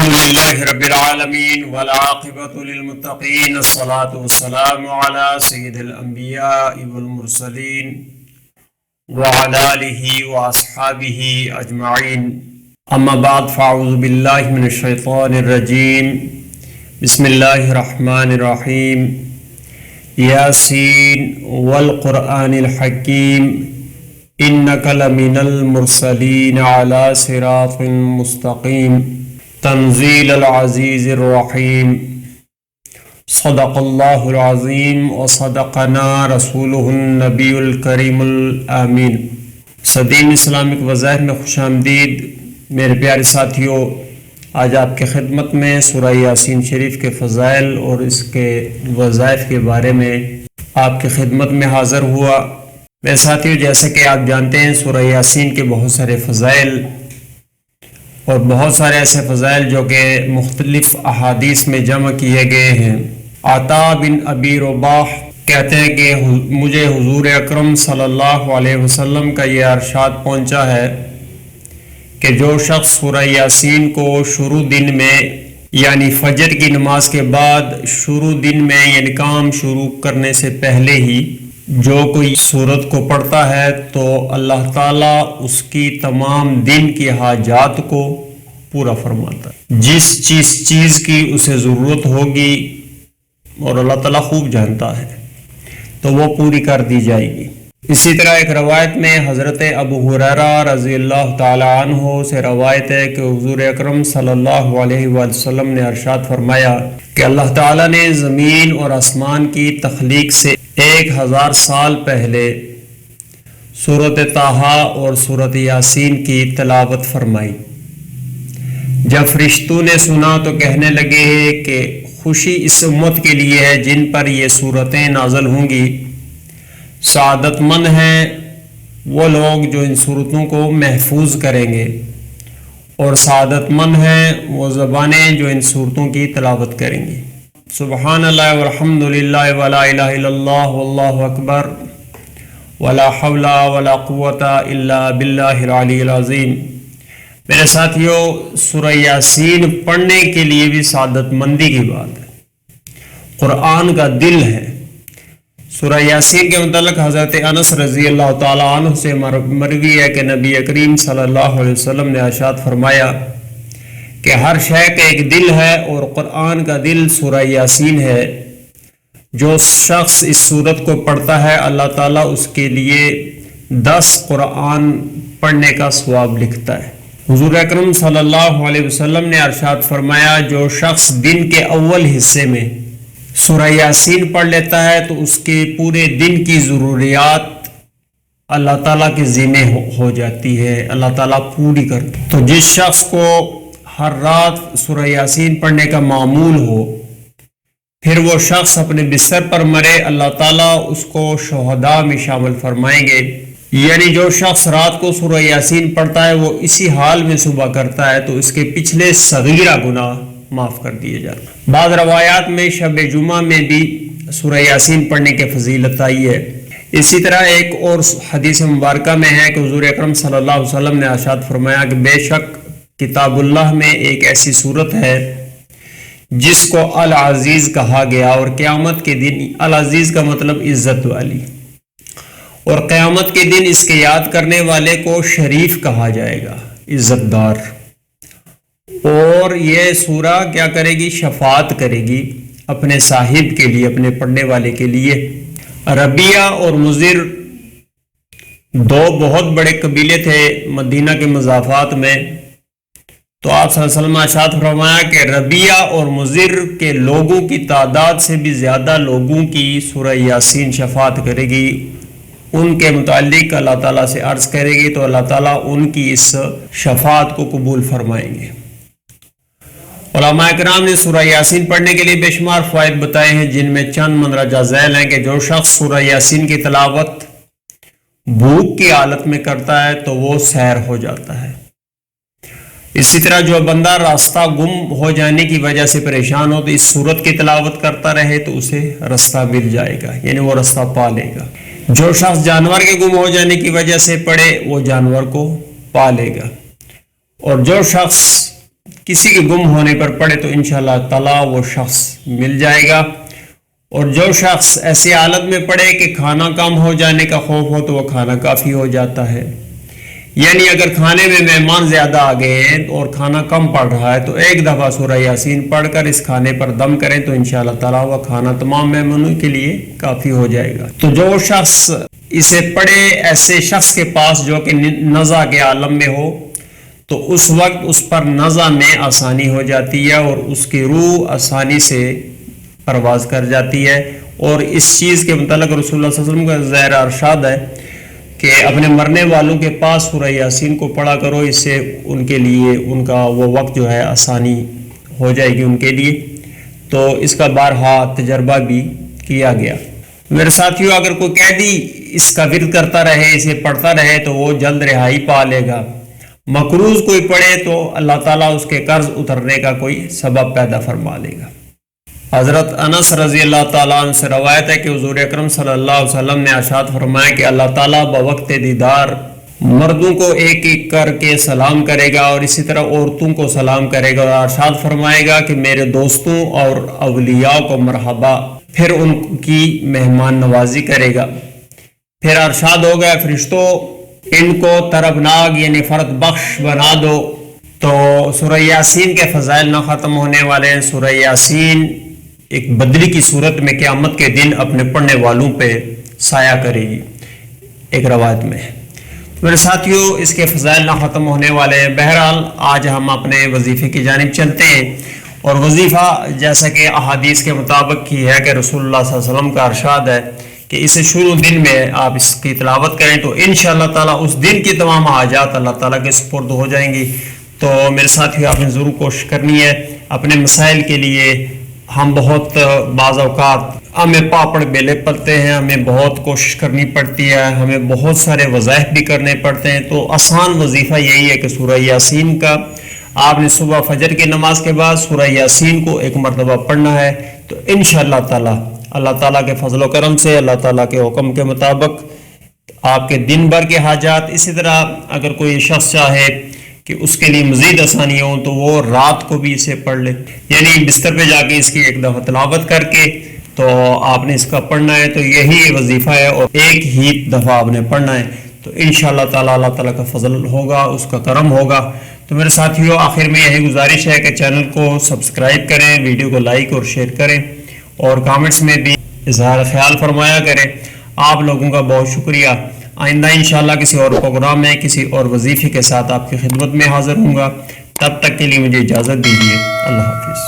لله رب العالمين والعاقبة للمتقين الصلاة والسلام على سيد الأنبياء والمرسلين وعلى آله وأصحابه أجمعين أما بعد فأعوذ بالله من الشيطان الرجيم بسم الله الرحمن الرحيم ياسين والقرآن الحكيم إنك لمن المرسلين على صراط مستقيم تنزيل العزيز الرحيم صدق الله العظيم وصدقنا رسوله النبي الكريم الآمين۔ صدیم اسلامک وظائف میں خوش آمدید میرے پیارے ساتھیوں۔ آج آپ کے خدمت میں سورہ یاسین شریف کے فضائل اور اس کے وظائف کے بارے میں آپ کی خدمت میں حاضر ہوا۔ میرے ساتھیوں، جیسے کہ آپ جانتے ہیں سورہ یاسین کے بہت سارے فضائل اور بہت سارے ایسے فضائل جو کہ مختلف احادیث میں جمع کیے گئے ہیں۔ عطا بن ابی رباح کہتے ہیں کہ مجھے حضور اکرم صلی اللہ علیہ وسلم کا یہ ارشاد پہنچا ہے کہ جو شخص سورہ یاسین کو شروع دن میں یعنی فجر کی نماز کے بعد شروع دن میں یعنی کام شروع کرنے سے پہلے ہی جو کوئی سورت کو پڑھتا ہے تو اللہ تعالیٰ اس کی تمام دن کی حاجات کو پورا فرماتا ہے۔ جس چیز کی اسے ضرورت ہوگی اور اللہ تعالیٰ خوب جانتا ہے تو وہ پوری کر دی جائے گی۔ اسی طرح ایک روایت میں حضرت ابو ہریرہ رضی اللہ تعالی عنہ سے روایت ہے کہ حضور اکرم صلی اللہ علیہ وسلم نے ارشاد فرمایا کہ اللہ تعالیٰ نے زمین اور آسمان کی تخلیق سے 1000 سال پہلے سورۃ طٰہٰ اور سورۃ یاسین کی تلاوت فرمائی۔ جب فرشتوں نے سنا تو کہنے لگے کہ خوشی اس امت کے لیے ہے جن پر یہ سورتیں نازل ہوں گی۔ سعادت مند ہیں وہ لوگ جو ان سورتوں کو محفوظ کریں گے، اور سعادت مند ہیں وہ زبانیں جو ان سورتوں کی تلاوت کریں گی۔ سبحان اللہ والحمد للہ ولا الہ الا اللہ واللہ اکبر ولا حول ولا قوت الا باللہ العلی العظیم۔ میرے ساتھیوں، سورہ یاسین پڑھنے کے لیے بھی سعادت مندی کی بات ہے، قرآن کا دل ہے۔ سورہ یاسین کے متعلق حضرت انس رضی اللہ تعالی عنہ سے مروی ہے کہ نبی کریم صلی اللہ علیہ وسلم نے ارشاد فرمایا کہ ہر شے کا ایک دل ہے اور قرآن کا دل سورہ یاسین ہے۔ جو شخص اس سورت کو پڑھتا ہے اللہ تعالیٰ اس کے لیے 10 قرآن پڑھنے کا ثواب لکھتا ہے۔ حضور اکرم صلی اللہ علیہ وسلم نے ارشاد فرمایا جو شخص دن کے اول حصے میں سورہ یاسین پڑھ لیتا ہے تو اس کے پورے دن کی ضروریات اللہ تعالیٰ کے ذمہ ہو جاتی ہے، اللہ تعالیٰ پوری کرتا ہے۔ تو جس شخص کو ہر رات سورہ یاسین پڑھنے کا معمول ہو، پھر وہ شخص اپنے بستر پر مرے، اللہ تعالیٰ اس کو شہداء میں شامل فرمائیں گے۔ یعنی جو شخص رات کو سورہ یاسین پڑھتا ہے وہ اسی حال میں صبح کرتا ہے تو اس کے پچھلے صغیرہ گناہ معاف کر دیے جاتے ہیں۔ بعض روایات میں شب جمعہ میں بھی سورہ یاسین پڑھنے کی فضیلت آئی ہے۔ اسی طرح ایک اور حدیث مبارکہ میں ہے کہ حضور اکرم صلی اللہ علیہ وسلم نے ارشاد فرمایا کہ بے شک کتاب اللہ میں ایک ایسی صورت ہے جس کو العزیز کہا گیا، اور قیامت کے دن العزیز کا مطلب عزت والی، اور قیامت کے دن اس کے یاد کرنے والے کو شریف کہا جائے گا، عزت دار۔ اور یہ سورہ کیا کرے گی؟ شفاعت کرے گی اپنے صاحب کے لیے، اپنے پڑھنے والے کے لیے۔ ربیہ اور مضر 2 بہت بڑے قبیلے تھے مدینہ کے مضافات میں، تو آپ صلی اللہ علیہ وسلم نے ارشاد فرمایا کہ ربیہ اور مضر کے لوگوں کی تعداد سے بھی زیادہ لوگوں کی سورہ یاسین شفاعت کرے گی۔ ان کے متعلق اللہ تعالیٰ سے عرض کرے گی تو اللہ تعالیٰ ان کی اس شفاعت کو قبول فرمائیں گے۔ علماء کرام نے سورہ یاسین پڑھنے کے لیے بے شمار فوائد بتائے ہیں، جن میں چند مندرجہ ذیل ہیں کہ جو شخص سورہ یاسین کی تلاوت بھوک کی حالت میں کرتا ہے تو وہ سیر ہو جاتا ہے۔ اسی طرح جو بندہ راستہ گم ہو جانے کی وجہ سے پریشان ہو تو اس سورت کی تلاوت کرتا رہے تو اسے راستہ مل جائے گا، یعنی وہ راستہ پا لے گا۔ جو شخص جانور کے گم ہو جانے کی وجہ سے پڑھے وہ جانور کو پا لے گا، اور جو شخص کسی کے گم ہونے پر پڑھے تو انشاءاللہ تعالی وہ شخص مل جائے گا۔ اور جو شخص ایسی حالت میں پڑھے کہ کھانا کم ہو جانے کا خوف ہو تو وہ کھانا کافی ہو جاتا ہے، یعنی اگر کھانے میں مہمان زیادہ آ گئے ہیں اور کھانا کم پڑ رہا ہے تو ایک دفعہ سورہ یاسین پڑھ کر اس کھانے پر دم کریں تو انشاءاللہ تعالیٰ وہ کھانا تمام مہمانوں کے لیے کافی ہو جائے گا۔ تو جو شخص اسے پڑھے ایسے شخص کے پاس جو کہ نزع کے عالم میں ہو تو اس وقت اس پر نزع میں آسانی ہو جاتی ہے اور اس کی روح آسانی سے پرواز کر جاتی ہے۔ اور اس چیز کے متعلق رسول اللہ صلی اللہ علیہ وسلم کا ظاہر ارشاد ہے کہ اپنے مرنے والوں کے پاس سورہ یاسین کو پڑھا کرو، اس سے ان کے لیے ان کا وہ وقت جو ہے آسانی ہو جائے گی ان کے لیے۔ تو اس کا بارہا تجربہ بھی کیا گیا۔ میرے ساتھیوں، اگر کوئی قیدی اس کا ورد کرتا رہے، اسے پڑھتا رہے تو وہ جلد رہائی پا لے گا۔ مقروض کوئی پڑھے تو اللہ تعالیٰ اس کے قرض اترنے کا کوئی سبب پیدا فرما لے گا۔ حضرت انس رضی اللہ تعالیٰ عنہ سے روایت ہے کہ حضور اکرم صلی اللہ علیہ وسلم نے ارشاد فرمایا کہ اللہ تعالیٰ بوقت دیدار مردوں کو ایک ایک کر کے سلام کرے گا اور اسی طرح عورتوں کو سلام کرے گا، اور ارشاد فرمائے گا کہ میرے دوستوں اور اولیاء کو مرحبا، پھر ان کی مہمان نوازی کرے گا۔ پھر ارشاد ہو گیا فرشتوں ان کو طربناک یعنی فرد بخش بنا دو۔ تو سورہ یاسین کے فضائل نہ ختم ہونے والے ہیں۔ سورہ یاسین ایک بدری کی صورت میں قیامت کے دن اپنے پڑھنے والوں پہ سایہ کرے گی، ایک روایت میں۔ میرے ساتھیوں، اس کے فضائل نہ ختم ہونے والے ہیں۔ بہرحال آج ہم اپنے وظیفے کی جانب چلتے ہیں، اور وظیفہ جیسا کہ احادیث کے مطابق کی ہے کہ رسول اللہ صلی اللہ علیہ وسلم کا ارشاد ہے کہ اسے شروع دن میں آپ اس کی تلاوت کریں تو انشاءاللہ تعالیٰ اس دن کی تمام حاجات اللہ تعالیٰ کے سپرد ہو جائیں گی۔ تو میرے ساتھیوں، آپ نے ضرور کوشش کرنی ہے اپنے مسائل کے لیے۔ ہم بہت بعض اوقات ہمیں پاپڑ بیلے پڑتے ہیں، ہمیں بہت کوشش کرنی پڑتی ہے، ہمیں بہت سارے وظائف بھی کرنے پڑتے ہیں۔ تو آسان وظیفہ یہی ہے کہ سورہ یاسین کا آپ نے صبح فجر کی نماز کے بعد سورہ یاسین کو ایک مرتبہ پڑھنا ہے، تو انشاءاللہ تعالی اللہ تعالیٰ کے فضل و کرم سے، اللہ تعالیٰ کے حکم کے مطابق آپ کے دن بھر کے حاجات، اسی طرح اگر کوئی شخص چاہے کہ اس کے لیے مزید آسانی ہو تو وہ رات کو بھی اسے پڑھ لے، یعنی بستر پہ جا کے اس کی ایک دفعہ تلاوت کر کے تو آپ نے اس کا پڑھنا ہے، تو یہی وظیفہ ہے اور ایک ہی دفعہ آپ نے پڑھنا ہے، تو انشاءاللہ تعالی اللہ تعالیٰ کا فضل ہوگا، اس کا کرم ہوگا۔ تو میرے ساتھیوں، آخر میں یہی گزارش ہے کہ چینل کو سبسکرائب کریں، ویڈیو کو لائک اور شیئر کریں، اور کامنٹس میں بھی اظہار خیال فرمایا کریں۔ آپ لوگوں کا بہت شکریہ۔ آئندہ انشاءاللہ کسی اور پروگرام میں کسی اور وظیفے کے ساتھ آپ کی خدمت میں حاضر ہوں گا۔ تب تک کے لیے مجھے اجازت دیجیے۔ اللہ حافظ۔